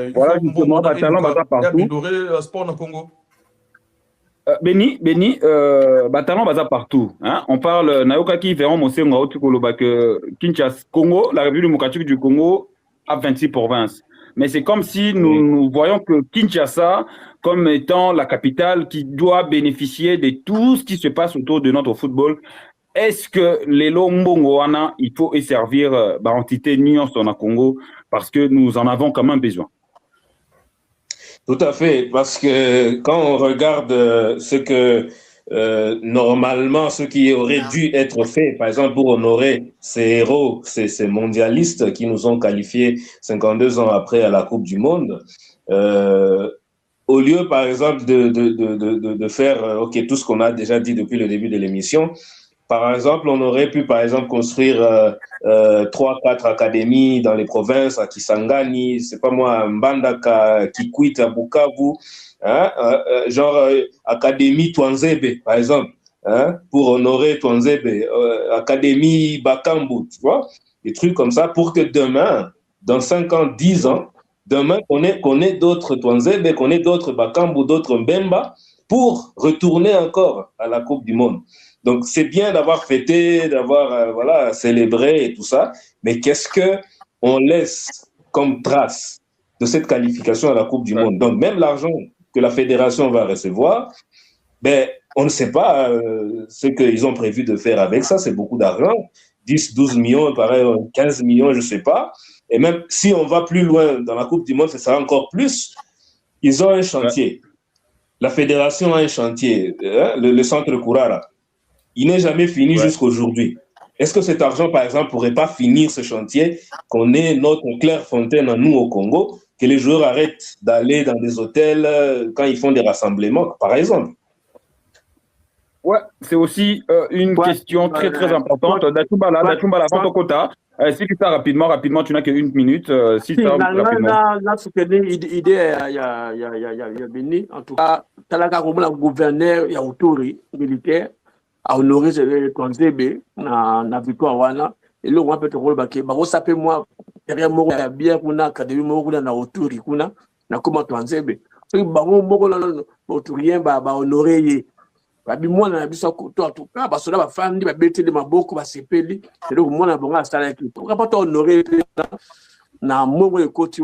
il Voilà, faut justement, talent baza partout. améliorer le sport dans le Congo. Béni, talent baza partout. Hein? On parle, Nayoka qui verront Mosenga Otukoloba que Kinshasa, Congo, la République démocratique du Congo a 26 provinces. Mais c'est comme si nous voyons que Kinshasa, comme étant la capitale qui doit bénéficier de tout ce qui se passe autour de notre football. Est-ce que les Lombongo, il faut y servir l'entité Nyons dans le Congo parce que nous en avons quand même besoin? Tout à fait, parce que quand on regarde ce que normalement, ce qui aurait dû être fait, par exemple pour honorer ces héros, ces mondialistes qui nous ont qualifiés 52 ans après à la Coupe du Monde, au lieu par exemple de faire tout ce qu'on a déjà dit depuis le début de l'émission, par exemple, on aurait pu, par exemple, construire 3-4 académies dans les provinces, à Kisangani, c'est pas moi, à Mbandaka, Kikwit, à Bukavu, hein, Académie Twanzebe, par exemple, hein, pour honorer Twanzebe, Académie Bakambu, tu vois, des trucs comme ça, pour que demain, dans 5 ans, 10 ans, demain, qu'on ait d'autres Twanzebe, qu'on ait d'autres Bakambu, d'autres Mbemba, pour retourner encore à la Coupe du Monde. Donc, c'est bien d'avoir fêté, d'avoir célébré et tout ça, mais qu'est-ce qu'on laisse comme trace de cette qualification à la Coupe du Monde? Donc, même l'argent que la fédération va recevoir, ben, on ne sait pas ce qu'ils ont prévu de faire avec ça, c'est beaucoup d'argent, 10, 12 millions, pareil, 15 millions, je ne sais pas. Et même si on va plus loin dans la Coupe du Monde, ce sera encore plus. Ils ont un chantier. La fédération a un chantier, le centre Kourara. Il n'est jamais fini jusqu'aujourd'hui. Est-ce que cet argent, par exemple, ne pourrait pas finir ce chantier, qu'on ait notre Clairefontaine à nous au Congo, que les joueurs arrêtent d'aller dans des hôtels quand ils font des rassemblements, par exemple? Ouais, c'est aussi une question très, très importante. Dachumbala, Fantokota, si tu as rapidement, tu n'as qu'une minute. Si tu as rapidement. Là, c'est une idée, il y a Béni, en tout cas, le gouverneur, il y a Autouri, militaire, à honorer Twanzebe na victoire wana et là on va peut-être rebaquer bah ça peut moi derrière moi il y a bien kuna académie moi kuna na Autouri kuna na comment Twanzebe so bango moko na Autorien ba honorer ye ba bi moi na biso to en tout cas ba sola ba fandi ba beteli maboko ba sepeli c'est donc moi na bonga sala ki pourquoi pas honorer na moko ekoti